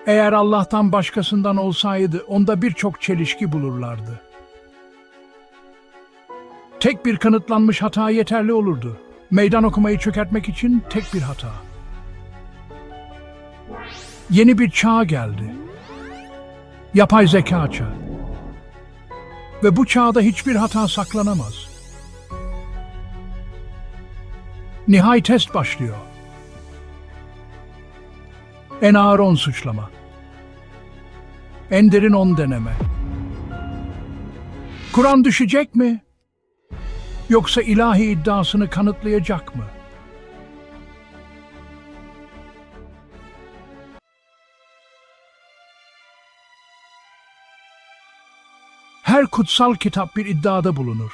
Eğer Allah'tan başkasından olsaydı onda birçok çelişki bulurlardı. Tek bir kanıtlanmış hata yeterli olurdu. Meydan okumayı çökertmek için tek bir hata. Yeni bir çağ geldi. Yapay zeka çağı. Ve bu çağda hiçbir hata saklanamaz. Nihai test başlıyor. En ağır 10 suçlama. En derin 10 deneme. Kur'an düşecek mi? Yoksa ilahi iddiasını kanıtlayacak mı? Her kutsal kitap bir iddiada bulunur.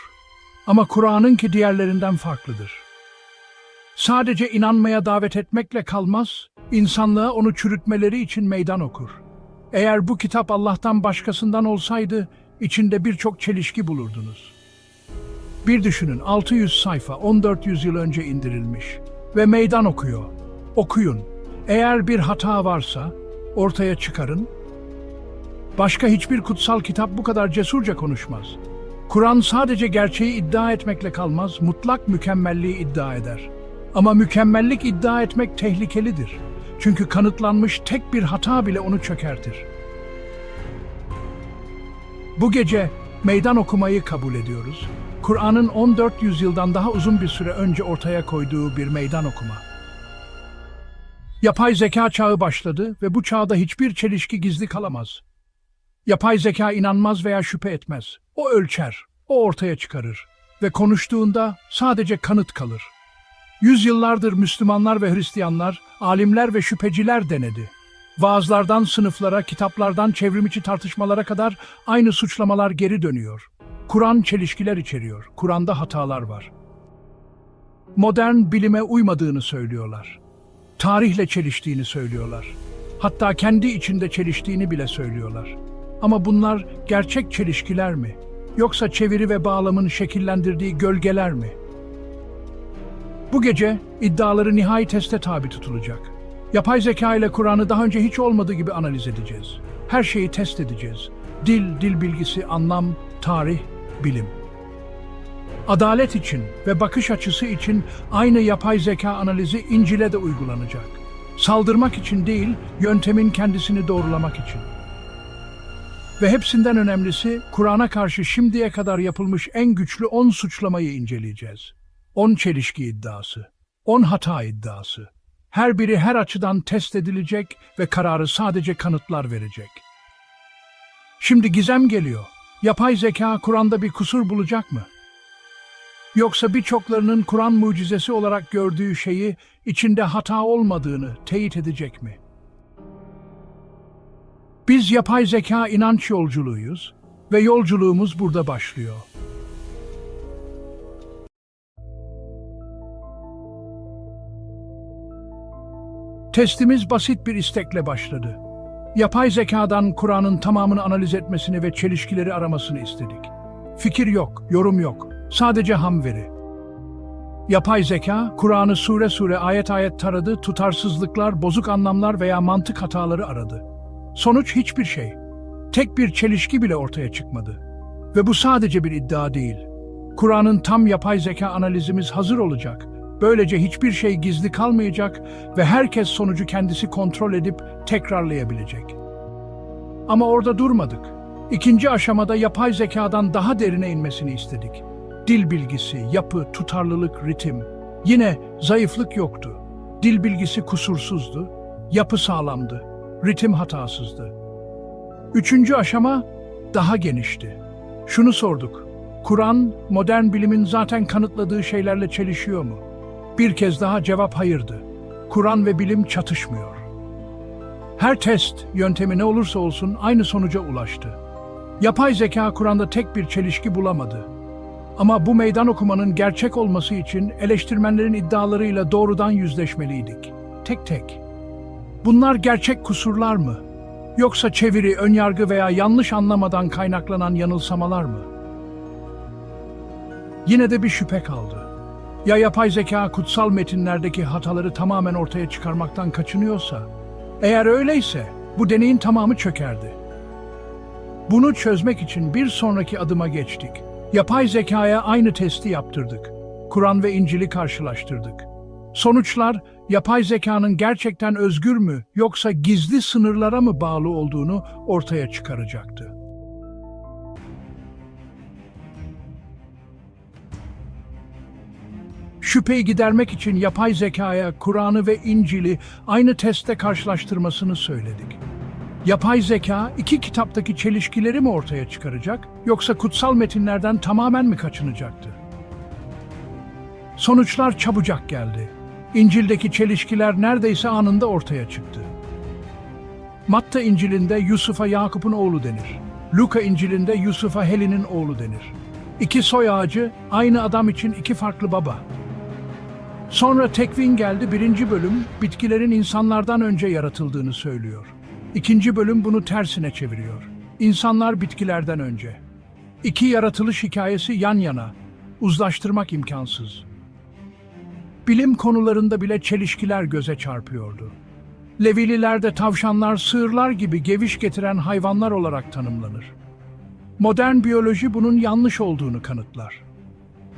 Ama Kur'an'ınki diğerlerinden farklıdır. Sadece inanmaya davet etmekle kalmaz, insanlığa onu çürütmeleri için meydan okur. Eğer bu kitap Allah'tan başkasından olsaydı, içinde birçok çelişki bulurdunuz. Bir düşünün, 600 sayfa 1400 yıl önce indirilmiş ve meydan okuyor. Okuyun. Eğer bir hata varsa ortaya çıkarın. Başka hiçbir kutsal kitap bu kadar cesurca konuşmaz. Kur'an sadece gerçeği iddia etmekle kalmaz, mutlak mükemmelliği iddia eder. Ama mükemmellik iddia etmek tehlikelidir. Çünkü kanıtlanmış tek bir hata bile onu çökertir. Bu gece meydan okumayı kabul ediyoruz. Kur'an'ın 14 yüzyıldan daha uzun bir süre önce ortaya koyduğu bir meydan okuma. Yapay zeka çağı başladı ve bu çağda hiçbir çelişki gizli kalamaz. Yapay zeka inanmaz veya şüphe etmez. O ölçer, o ortaya çıkarır ve konuştuğunda sadece kanıt kalır. Yüzyıllardır Müslümanlar ve Hristiyanlar, alimler ve şüpheciler denedi. Vaazlardan sınıflara, kitaplardan çevrimiçi tartışmalara kadar aynı suçlamalar geri dönüyor. Kur'an çelişkiler içeriyor, Kur'an'da hatalar var. Modern bilime uymadığını söylüyorlar. Tarihle çeliştiğini söylüyorlar. Hatta kendi içinde çeliştiğini bile söylüyorlar. Ama bunlar gerçek çelişkiler mi? Yoksa çeviri ve bağlamın şekillendirdiği gölgeler mi? Bu gece iddiaları nihai teste tabi tutulacak. Yapay zeka ile Kur'an'ı daha önce hiç olmadığı gibi analiz edeceğiz. Her şeyi test edeceğiz. Dil bilgisi, anlam, tarih, bilim. Adalet için ve bakış açısı için aynı yapay zeka analizi İncil'e de uygulanacak. Saldırmak için değil, yöntemin kendisini doğrulamak için. Ve hepsinden önemlisi, Kur'an'a karşı şimdiye kadar yapılmış en güçlü 10 suçlamayı inceleyeceğiz. 10 çelişki iddiası, 10 hata iddiası. Her biri her açıdan test edilecek ve kararı sadece kanıtlar verecek. Şimdi gizem geliyor. Yapay zeka Kur'an'da bir kusur bulacak mı? Yoksa birçoklarının Kur'an mucizesi olarak gördüğü şeyi içinde hata olmadığını teyit edecek mi? Biz yapay zeka inanç yolculuğuyuz ve yolculuğumuz burada başlıyor. Testimiz basit bir istekle başladı. Yapay zekadan Kur'an'ın tamamını analiz etmesini ve çelişkileri aramasını istedik. Fikir yok, yorum yok, sadece ham veri. Yapay zeka, Kur'an'ı sure sure ayet ayet taradı, tutarsızlıklar, bozuk anlamlar veya mantık hataları aradı. Sonuç hiçbir şey. Tek bir çelişki bile ortaya çıkmadı. Ve bu sadece bir iddia değil. Kur'an'ın tam yapay zeka analizimiz hazır olacak. Böylece hiçbir şey gizli kalmayacak ve herkes sonucu kendisi kontrol edip tekrarlayabilecek. Ama orada durmadık. İkinci aşamada yapay zekadan daha derine inmesini istedik. Dil bilgisi, yapı, tutarlılık, ritim. Yine zayıflık yoktu. Dil bilgisi kusursuzdu, yapı sağlamdı, ritim hatasızdı. Üçüncü aşama daha genişti. Şunu sorduk. Kur'an, modern bilimin zaten kanıtladığı şeylerle çelişiyor mu? Bir kez daha cevap hayırdı. Kur'an ve bilim çatışmıyor. Her test, yöntemi ne olursa olsun aynı sonuca ulaştı. Yapay zeka Kur'an'da tek bir çelişki bulamadı. Ama bu meydan okumanın gerçek olması için eleştirmenlerin iddialarıyla doğrudan yüzleşmeliydik. Tek tek. Bunlar gerçek kusurlar mı? Yoksa çeviri, önyargı veya yanlış anlamadan kaynaklanan yanılsamalar mı? Yine de bir şüphe kaldı. Ya yapay zeka kutsal metinlerdeki hataları tamamen ortaya çıkarmaktan kaçınıyorsa? Eğer öyleyse, bu deneyin tamamı çökerdi. Bunu çözmek için bir sonraki adıma geçtik. Yapay zekaya aynı testi yaptırdık. Kur'an ve İncil'i karşılaştırdık. Sonuçlar, yapay zekanın gerçekten özgür mü yoksa gizli sınırlara mı bağlı olduğunu ortaya çıkaracaktı. Şüpheyi gidermek için yapay zekaya Kur'an'ı ve İncil'i aynı testte karşılaştırmasını söyledik. Yapay zeka iki kitaptaki çelişkileri mi ortaya çıkaracak yoksa kutsal metinlerden tamamen mi kaçınacaktı? Sonuçlar çabucak geldi. İncil'deki çelişkiler neredeyse anında ortaya çıktı. Matta İncil'inde Yusuf'a Yakup'un oğlu denir. Luka İncil'inde Yusuf'a Helin'in oğlu denir. İki soy ağacı aynı adam için iki farklı baba. Sonra Tekvin geldi, 1. bölüm bitkilerin insanlardan önce yaratıldığını söylüyor. 2. bölüm bunu tersine çeviriyor. İnsanlar bitkilerden önce. İki yaratılış hikayesi yan yana. Uzlaştırmak imkansız. Bilim konularında bile çelişkiler göze çarpıyordu. Levililerde tavşanlar, sığırlar gibi geviş getiren hayvanlar olarak tanımlanır. Modern biyoloji bunun yanlış olduğunu kanıtlar.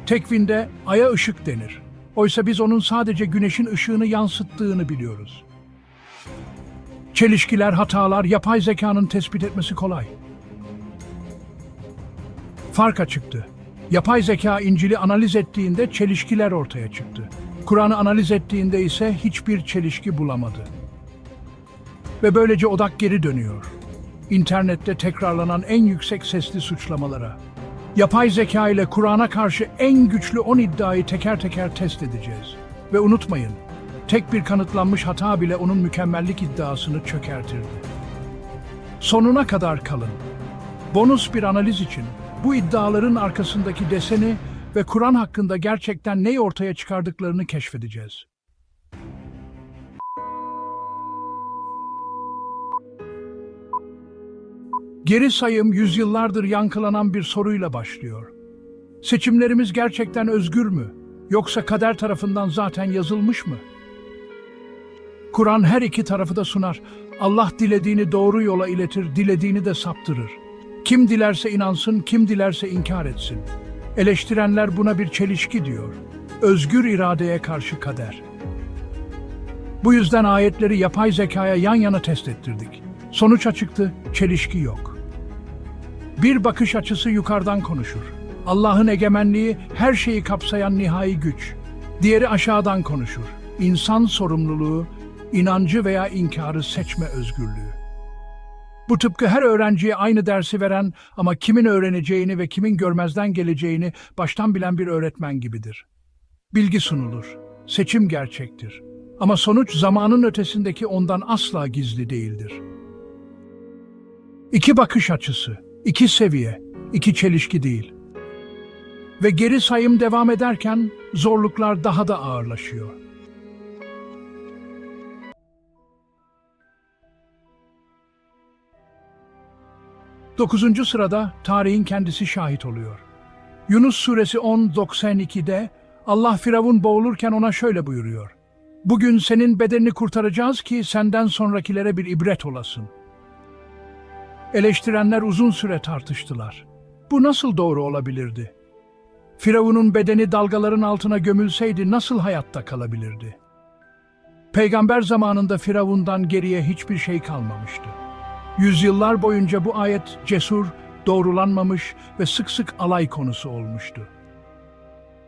Tekvinde aya ışık denir. Oysa biz onun sadece güneşin ışığını yansıttığını biliyoruz. Çelişkiler, hatalar, yapay zekanın tespit etmesi kolay. Fark açıktı. Yapay zeka İncil'i analiz ettiğinde çelişkiler ortaya çıktı. Kur'an'ı analiz ettiğinde ise hiçbir çelişki bulamadı. Ve böylece odak geri dönüyor. İnternette tekrarlanan en yüksek sesli suçlamalara. Yapay zeka ile Kur'an'a karşı en güçlü 10 iddiayı teker teker test edeceğiz. Ve unutmayın, tek bir kanıtlanmış hata bile onun mükemmellik iddiasını çökertirdi. Sonuna kadar kalın. Bonus bir analiz için bu iddiaların arkasındaki deseni ve Kur'an hakkında gerçekten neyi ortaya çıkardıklarını keşfedeceğiz. Geri sayım yüzyıllardır yankılanan bir soruyla başlıyor. Seçimlerimiz gerçekten özgür mü? Yoksa kader tarafından zaten yazılmış mı? Kur'an her iki tarafı da sunar. Allah dilediğini doğru yola iletir, dilediğini de saptırır. Kim dilerse inansın, kim dilerse inkar etsin. Eleştirenler buna bir çelişki diyor. Özgür iradeye karşı kader. Bu yüzden ayetleri yapay zekaya yan yana test ettirdik. Sonuç açıktı, çelişki yok. Bir bakış açısı yukarıdan konuşur. Allah'ın egemenliği her şeyi kapsayan nihai güç. Diğeri aşağıdan konuşur. İnsan sorumluluğu, inancı veya inkarı seçme özgürlüğü. Bu tıpkı her öğrenciye aynı dersi veren ama kimin öğreneceğini ve kimin görmezden geleceğini baştan bilen bir öğretmen gibidir. Bilgi sunulur, seçim gerçektir. Ama sonuç zamanın ötesindeki ondan asla gizli değildir. İki bakış açısı, iki seviye, iki çelişki değil. Ve geri sayım devam ederken zorluklar daha da ağırlaşıyor. Dokuzuncu sırada tarihin kendisi şahit oluyor. Yunus suresi 10.92'de Allah Firavun boğulurken ona şöyle buyuruyor. Bugün senin bedenini kurtaracağız ki senden sonrakilere bir ibret olasın. Eleştirenler uzun süre tartıştılar. Bu nasıl doğru olabilirdi? Firavun'un bedeni dalgaların altına gömülseydi nasıl hayatta kalabilirdi? Peygamber zamanında Firavun'dan geriye hiçbir şey kalmamıştı. Yüzyıllar boyunca bu ayet cesur, doğrulanmamış ve sık sık alay konusu olmuştu.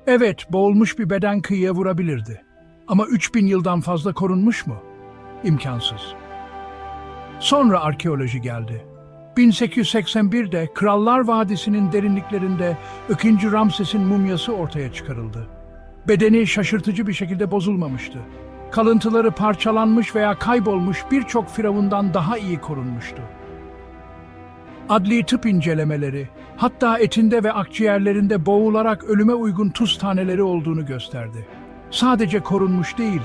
Evet, boğulmuş bir beden kıyıya vurabilirdi. Ama 3000 yıldan fazla korunmuş mu? İmkansız. Sonra arkeoloji geldi. 1881'de Krallar Vadisi'nin derinliklerinde 2. Ramses'in mumyası ortaya çıkarıldı. Bedeni şaşırtıcı bir şekilde bozulmamıştı. Kalıntıları parçalanmış veya kaybolmuş birçok firavundan daha iyi korunmuştu. Adli tıp incelemeleri, hatta etinde ve akciğerlerinde boğularak ölüme uygun tuz taneleri olduğunu gösterdi. Sadece korunmuş değil,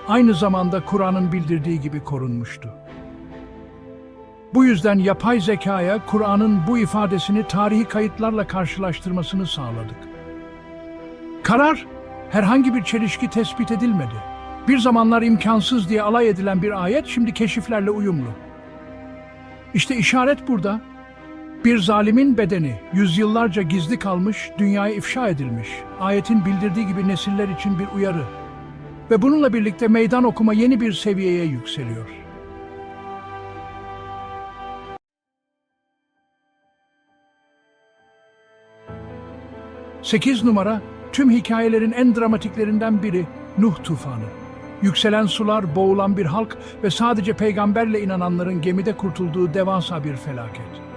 aynı zamanda Kur'an'ın bildirdiği gibi korunmuştu. Bu yüzden yapay zekaya Kur'an'ın bu ifadesini tarihi kayıtlarla karşılaştırmasını sağladık. Karar, herhangi bir çelişki tespit edilmedi. Bir zamanlar imkansız diye alay edilen bir ayet şimdi keşiflerle uyumlu. İşte işaret burada. Bir zalimin bedeni yüzyıllarca gizli kalmış, dünyaya ifşa edilmiş. Ayetin bildirdiği gibi nesiller için bir uyarı. Ve bununla birlikte meydan okuma yeni bir seviyeye yükseliyor. Sekiz numara, tüm hikayelerin en dramatiklerinden biri Nuh tufanı. Yükselen sular, boğulan bir halk ve sadece peygamberle inananların gemide kurtulduğu devasa bir felaket.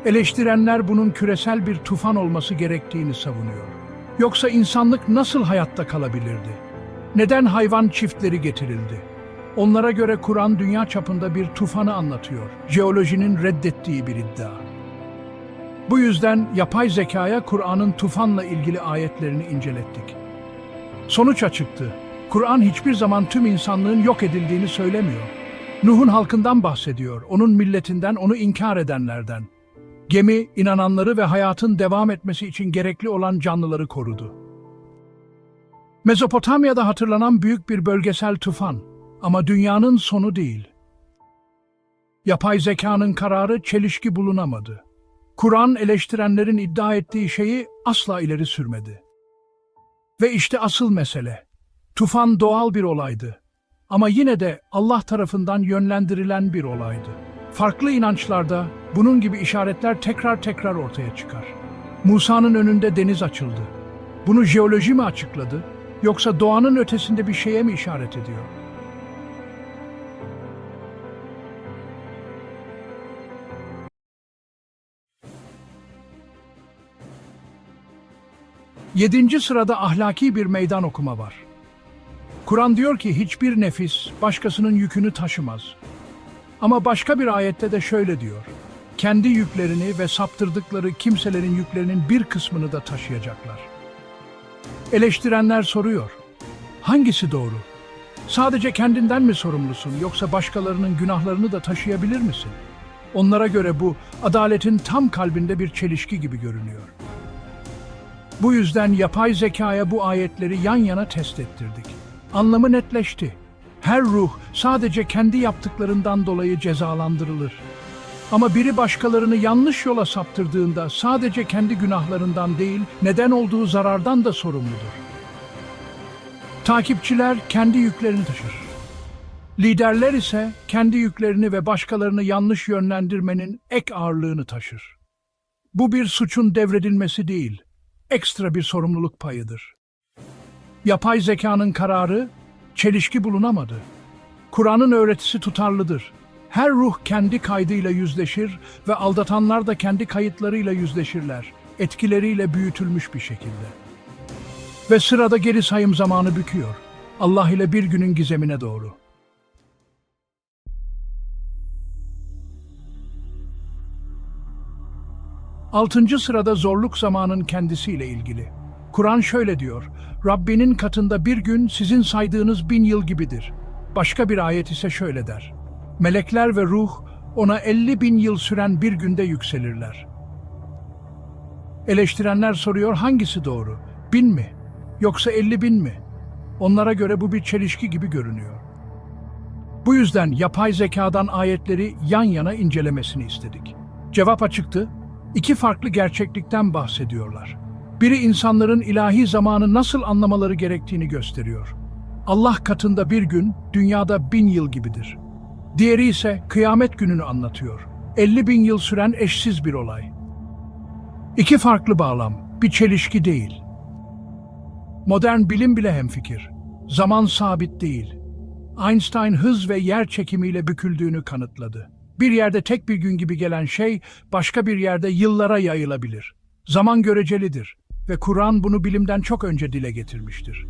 Eleştirenler bunun küresel bir tufan olması gerektiğini savunuyor. Yoksa insanlık nasıl hayatta kalabilirdi? Neden hayvan çiftleri getirildi? Onlara göre Kur'an dünya çapında bir tufanı anlatıyor. Jeolojinin reddettiği bir iddia. Bu yüzden yapay zekaya Kur'an'ın tufanla ilgili ayetlerini incelettik. Sonuç açıktı. Kur'an hiçbir zaman tüm insanlığın yok edildiğini söylemiyor. Nuh'un halkından bahsediyor, onun milletinden, onu inkar edenlerden. Gemi, inananları ve hayatın devam etmesi için gerekli olan canlıları korudu. Mezopotamya'da hatırlanan büyük bir bölgesel tufan ama dünyanın sonu değil. Yapay zekanın kararı çelişki bulunamadı. Kur'an eleştirenlerin iddia ettiği şeyi asla ileri sürmedi. Ve işte asıl mesele. Tufan doğal bir olaydı. Ama yine de Allah tarafından yönlendirilen bir olaydı. Farklı inançlarda bunun gibi işaretler tekrar ortaya çıkar. Musa'nın önünde deniz açıldı. Bunu jeoloji mi açıkladı, yoksa doğanın ötesinde bir şeye mi işaret ediyor? Yedinci sırada ahlaki bir meydan okuma var. Kur'an diyor ki hiçbir nefis başkasının yükünü taşımaz. Ama başka bir ayette de şöyle diyor. Kendi yüklerini ve saptırdıkları kimselerin yüklerinin bir kısmını da taşıyacaklar. Eleştirenler soruyor. Hangisi doğru? Sadece kendinden mi sorumlusun yoksa başkalarının günahlarını da taşıyabilir misin? Onlara göre bu adaletin tam kalbinde bir çelişki gibi görünüyor. Bu yüzden yapay zekaya bu ayetleri yan yana test ettirdik. Anlamı netleşti. Her ruh sadece kendi yaptıklarından dolayı cezalandırılır. Ama biri başkalarını yanlış yola saptırdığında sadece kendi günahlarından değil, neden olduğu zarardan da sorumludur. Takipçiler kendi yüklerini taşır. Liderler ise kendi yüklerini ve başkalarını yanlış yönlendirmenin ek ağırlığını taşır. Bu bir suçun devredilmesi değil, ekstra bir sorumluluk payıdır. Yapay zekanın kararı, çelişki bulunamadı. Kur'an'ın öğretisi tutarlıdır. Her ruh kendi kaydıyla yüzleşir ve aldatanlar da kendi kayıtlarıyla yüzleşirler, etkileriyle büyütülmüş bir şekilde. Ve sırada geri sayım zamanı büküyor, Allah ile bir günün gizemine doğru. Altıncı sırada zorluk zamanın kendisiyle ilgili. Kur'an şöyle diyor, Rabbinin katında bir gün sizin saydığınız 1000 yıl gibidir. Başka bir ayet ise şöyle der, melekler ve ruh ona 50.000 yıl süren bir günde yükselirler. Eleştirenler soruyor hangisi doğru? 1000 mi? Yoksa 50.000 mi? Onlara göre bu bir çelişki gibi görünüyor. Bu yüzden yapay zekadan ayetleri yan yana incelemesini istedik. Cevap açıktı, iki farklı gerçeklikten bahsediyorlar. Biri insanların ilahi zamanı nasıl anlamaları gerektiğini gösteriyor. Allah katında bir gün, dünyada 1000 yıl gibidir. Diğeri ise kıyamet gününü anlatıyor. 50.000 yıl süren eşsiz bir olay. İki farklı bağlam, bir çelişki değil. Modern bilim bile hemfikir. Zaman sabit değil. Einstein hız ve yer çekimiyle büküldüğünü kanıtladı. Bir yerde tek bir gün gibi gelen şey, başka bir yerde yıllara yayılabilir. Zaman görecelidir ve Kur'an bunu bilimden çok önce dile getirmiştir.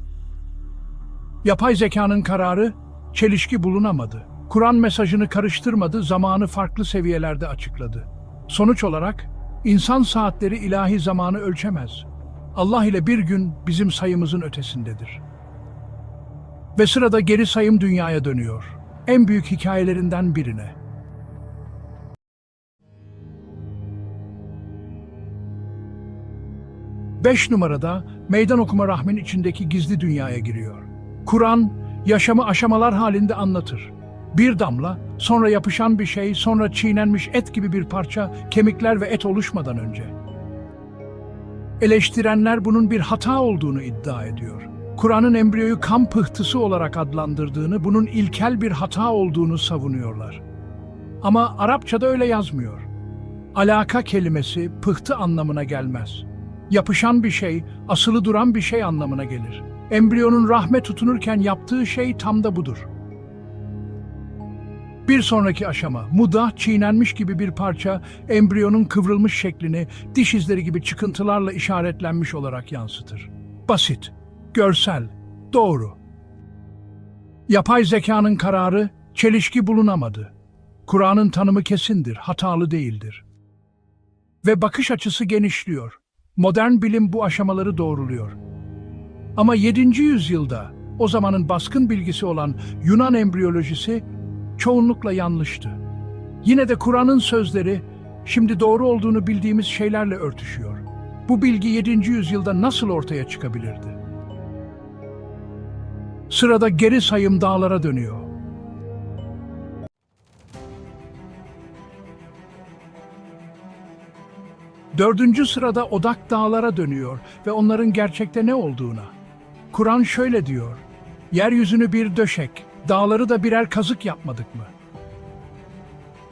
Yapay zekanın kararı, çelişki bulunamadı. Kur'an mesajını karıştırmadı, zamanı farklı seviyelerde açıkladı. Sonuç olarak, insan saatleri ilahi zamanı ölçemez. Allah ile bir gün bizim sayımızın ötesindedir. Ve sırada geri sayım dünyaya dönüyor. En büyük hikayelerinden birine. Beş numarada meydan okuma rahmin içindeki gizli dünyaya giriyor. Kur'an, yaşamı aşamalar halinde anlatır. Bir damla, sonra yapışan bir şey, sonra çiğnenmiş et gibi bir parça, kemikler ve et oluşmadan önce. Eleştirenler bunun bir hata olduğunu iddia ediyor. Kur'an'ın embriyoyu kan pıhtısı olarak adlandırdığını, bunun ilkel bir hata olduğunu savunuyorlar. Ama Arapçada öyle yazmıyor. Alaka kelimesi pıhtı anlamına gelmez. Yapışan bir şey, asılı duran bir şey anlamına gelir. Embriyonun rahme tutunurken yaptığı şey tam da budur. Bir sonraki aşama, muda, çiğnenmiş gibi bir parça, embriyonun kıvrılmış şeklini diş izleri gibi çıkıntılarla işaretlenmiş olarak yansıtır. Basit, görsel, doğru. Yapay zekanın kararı, çelişki bulunamadı. Kur'an'ın tanımı kesindir, hatalı değildir. Ve bakış açısı genişliyor. Modern bilim bu aşamaları doğruluyor. Ama 7. yüzyılda, o zamanın baskın bilgisi olan Yunan embriyolojisi, çoğunlukla yanlıştı. Yine de Kur'an'ın sözleri, şimdi doğru olduğunu bildiğimiz şeylerle örtüşüyor. Bu bilgi 7. yüzyılda nasıl ortaya çıkabilirdi? Sırada geri sayım dağlara dönüyor. 4. sırada odak dağlara dönüyor ve onların gerçekte ne olduğuna. Kur'an şöyle diyor, yeryüzünü bir döşek, dağları da birer kazık yapmadık mı?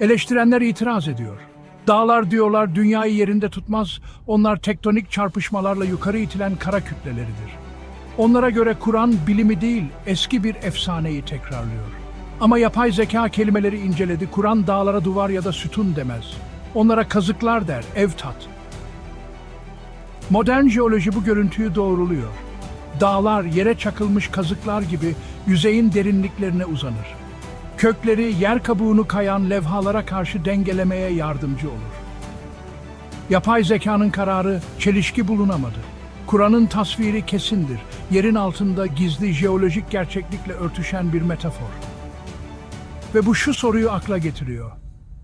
Eleştirenler itiraz ediyor. Dağlar diyorlar dünyayı yerinde tutmaz, onlar tektonik çarpışmalarla yukarı itilen kara kütleleridir. Onlara göre Kur'an bilimi değil, eski bir efsaneyi tekrarlıyor. Ama yapay zeka kelimeleri inceledi, Kur'an dağlara duvar ya da sütun demez. Onlara kazıklar der, evtat. Modern jeoloji bu görüntüyü doğruluyor. Dağlar yere çakılmış kazıklar gibi yüzeyin derinliklerine uzanır. Kökleri yer kabuğunu kayan levhalara karşı dengelemeye yardımcı olur. Yapay zekanın kararı çelişki bulunamadı. Kur'an'ın tasviri kesindir. Yerin altında gizli jeolojik gerçeklikle örtüşen bir metafor. Ve bu şu soruyu akla getiriyor.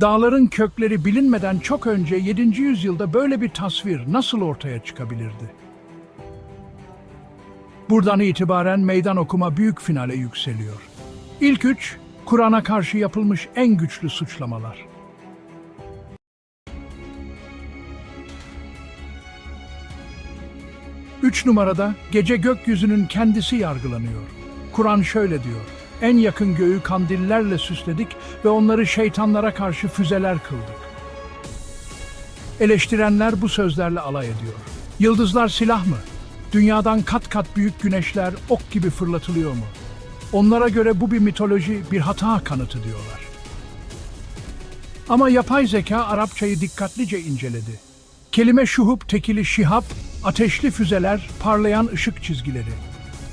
Dağların kökleri bilinmeden çok önce 7. yüzyılda böyle bir tasvir nasıl ortaya çıkabilirdi? Buradan itibaren meydan okuma büyük finale yükseliyor. İlk 3, Kur'an'a karşı yapılmış en güçlü suçlamalar. Üç numarada gece gökyüzünün kendisi yargılanıyor. Kur'an şöyle diyor, en yakın göğü kandillerle süsledik ve onları şeytanlara karşı füzeler kıldık. Eleştirenler bu sözlerle alay ediyor. Yıldızlar silah mı? Dünyadan kat kat büyük güneşler ok gibi fırlatılıyor mu? Onlara göre bu bir mitoloji, bir hata kanıtı diyorlar. Ama yapay zeka Arapçayı dikkatlice inceledi. Kelime şuhub tekili şihab, ateşli füzeler, parlayan ışık çizgileri.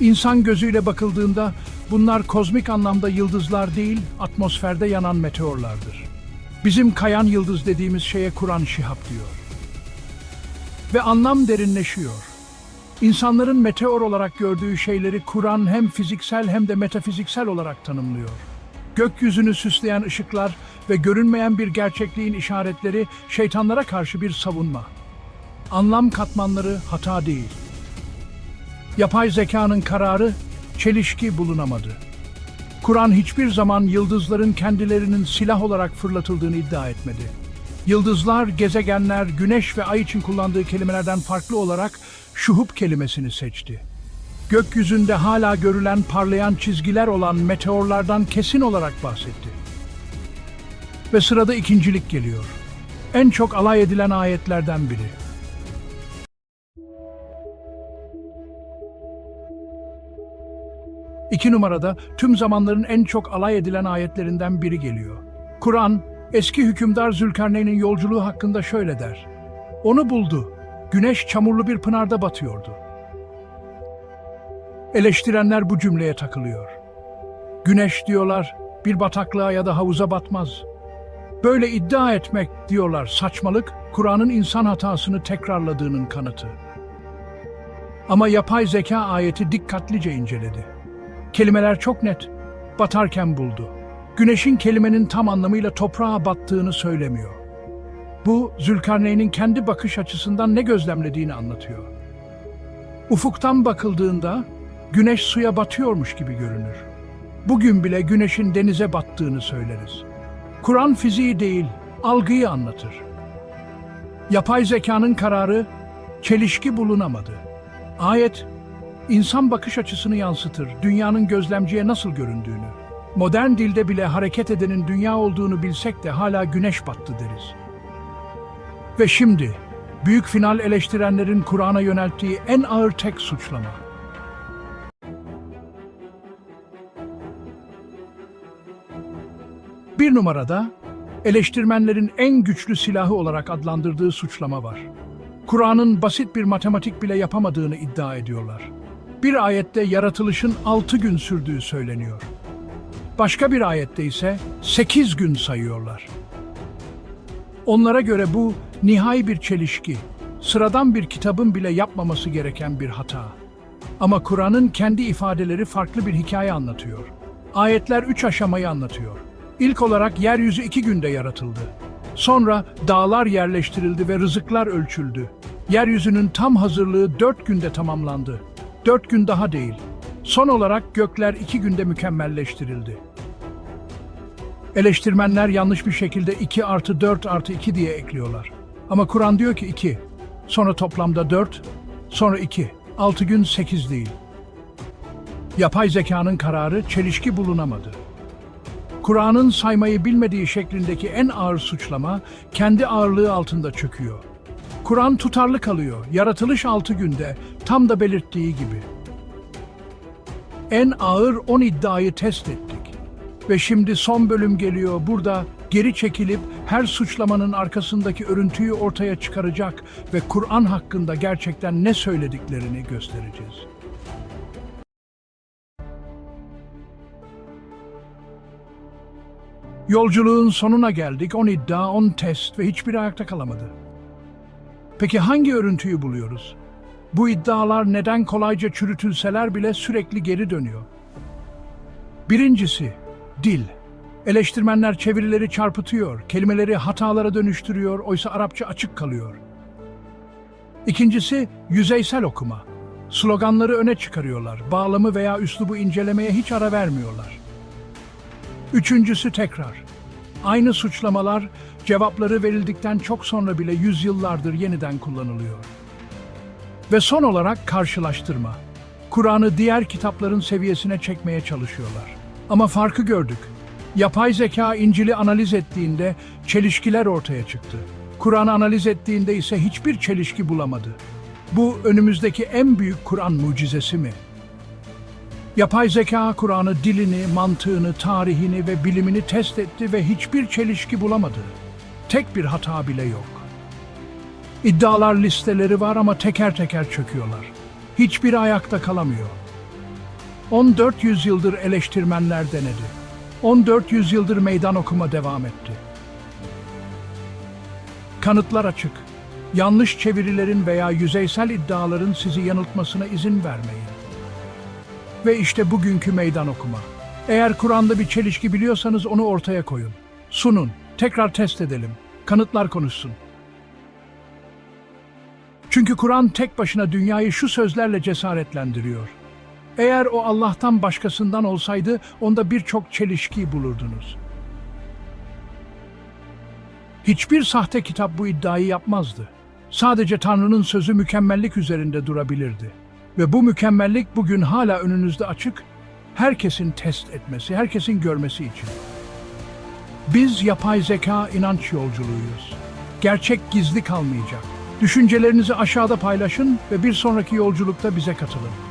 İnsan gözüyle bakıldığında bunlar kozmik anlamda yıldızlar değil, atmosferde yanan meteorlardır. Bizim kayan yıldız dediğimiz şeye Kur'an şihab diyor. Ve anlam derinleşiyor. İnsanların meteor olarak gördüğü şeyleri Kur'an hem fiziksel hem de metafiziksel olarak tanımlıyor. Gökyüzünü süsleyen ışıklar ve görünmeyen bir gerçekliğin işaretleri şeytanlara karşı bir savunma. Anlam katmanları hata değil. Yapay zekanın kararı çelişki bulunamadı. Kur'an hiçbir zaman yıldızların kendilerinin silah olarak fırlatıldığını iddia etmedi. Yıldızlar, gezegenler, güneş ve ay için kullandığı kelimelerden farklı olarak şuhub kelimesini seçti. Gökyüzünde hala görülen parlayan çizgiler olan meteorlardan kesin olarak bahsetti. Ve sırada ikincilik geliyor. En çok alay edilen ayetlerden biri. İki numarada tüm zamanların en çok alay edilen ayetlerinden biri geliyor. Kur'an, eski hükümdar Zülkarneyn'in yolculuğu hakkında şöyle der. Onu buldu. Güneş çamurlu bir pınarda batıyordu. Eleştirenler bu cümleye takılıyor. Güneş diyorlar, bir bataklığa ya da havuza batmaz. Böyle iddia etmek diyorlar saçmalık, Kur'an'ın insan hatasını tekrarladığının kanıtı. Ama yapay zeka ayeti dikkatlice inceledi. Kelimeler çok net, batarken buldu. Güneşin kelimenin tam anlamıyla toprağa battığını söylemiyor. Bu, Zülkarneyn'in kendi bakış açısından ne gözlemlediğini anlatıyor. Ufuktan bakıldığında, güneş suya batıyormuş gibi görünür. Bugün bile güneşin denize battığını söyleriz. Kur'an fiziği değil, algıyı anlatır. Yapay zekanın kararı, çelişki bulunamadı. Ayet, insan bakış açısını yansıtır, dünyanın gözlemciye nasıl göründüğünü. Modern dilde bile hareket edenin dünya olduğunu bilsek de hala güneş battı deriz. Ve şimdi, büyük final eleştirenlerin Kur'an'a yönelttiği en ağır tek suçlama. Bir numarada, eleştirmenlerin en güçlü silahı olarak adlandırdığı suçlama var. Kur'an'ın basit bir matematik bile yapamadığını iddia ediyorlar. Bir ayette yaratılışın 6 gün sürdüğü söyleniyor. Başka bir ayette ise 8 gün sayıyorlar. Onlara göre bu nihai bir çelişki, sıradan bir kitabın bile yapmaması gereken bir hata. Ama Kur'an'ın kendi ifadeleri farklı bir hikaye anlatıyor. Ayetler 3 aşamayı anlatıyor. İlk olarak yeryüzü 2 günde yaratıldı. Sonra dağlar yerleştirildi ve rızıklar ölçüldü. Yeryüzünün tam hazırlığı 4 günde tamamlandı. 4 gün daha değil. Son olarak gökler 2 günde mükemmelleştirildi. Eleştirmenler yanlış bir şekilde 2 artı 4 artı 2 diye ekliyorlar. Ama Kur'an diyor ki 2, sonra toplamda 4, sonra 2, 6 gün 8 değil. Yapay zekanın kararı çelişki bulunamadı. Kur'an'ın saymayı bilmediği şeklindeki en ağır suçlama kendi ağırlığı altında çöküyor. Kur'an tutarlı kalıyor, yaratılış 6 günde, tam da belirttiği gibi. En ağır 10 iddiayı test ettik. Ve şimdi son bölüm geliyor. Burada geri çekilip her suçlamanın arkasındaki örüntüyü ortaya çıkaracak ve Kur'an hakkında gerçekten ne söylediklerini göstereceğiz. Yolculuğun sonuna geldik. 10 iddia, 10 test ve hiçbiri ayakta kalamadı. Peki hangi örüntüyü buluyoruz? Bu iddialar neden kolayca çürütülseler bile sürekli geri dönüyor? Birincisi, dil. Eleştirmenler çevirileri çarpıtıyor, kelimeleri hatalara dönüştürüyor, oysa Arapça açık kalıyor. İkincisi, yüzeysel okuma. Sloganları öne çıkarıyorlar, bağlamı veya üslubu incelemeye hiç ara vermiyorlar. Üçüncüsü tekrar. Aynı suçlamalar, cevapları verildikten çok sonra bile yüzyıllardır yeniden kullanılıyor. Ve son olarak karşılaştırma. Kur'an'ı diğer kitapların seviyesine çekmeye çalışıyorlar. Ama farkı gördük. Yapay zeka İncil'i analiz ettiğinde çelişkiler ortaya çıktı. Kur'an'ı analiz ettiğinde ise hiçbir çelişki bulamadı. Bu önümüzdeki en büyük Kur'an mucizesi mi? Yapay zeka Kur'an'ı dilini, mantığını, tarihini ve bilimini test etti ve hiçbir çelişki bulamadı. Tek bir hata bile yok. İddialar listeleri var ama teker teker çöküyorlar. Hiçbiri ayakta kalamıyor. 14 yüzyıldır eleştirmenler denedi. 14 yüzyıldır meydan okuma devam etti. Kanıtlar açık. Yanlış çevirilerin veya yüzeysel iddiaların sizi yanıltmasına izin vermeyin. Ve işte bugünkü meydan okuma. Eğer Kur'an'da bir çelişki biliyorsanız onu ortaya koyun. Sunun, tekrar test edelim. Kanıtlar konuşsun. Çünkü Kur'an tek başına dünyayı şu sözlerle cesaretlendiriyor. Eğer o Allah'tan başkasından olsaydı onda birçok çelişki bulurdunuz. Hiçbir sahte kitap bu iddiayı yapmazdı. Sadece Tanrı'nın sözü mükemmellik üzerinde durabilirdi. Ve bu mükemmellik bugün hala önünüzde açık, herkesin test etmesi, herkesin görmesi için. Biz yapay zeka inanç yolculuğuyuz. Gerçek gizli kalmayacak. Düşüncelerinizi aşağıda paylaşın ve bir sonraki yolculukta bize katılın.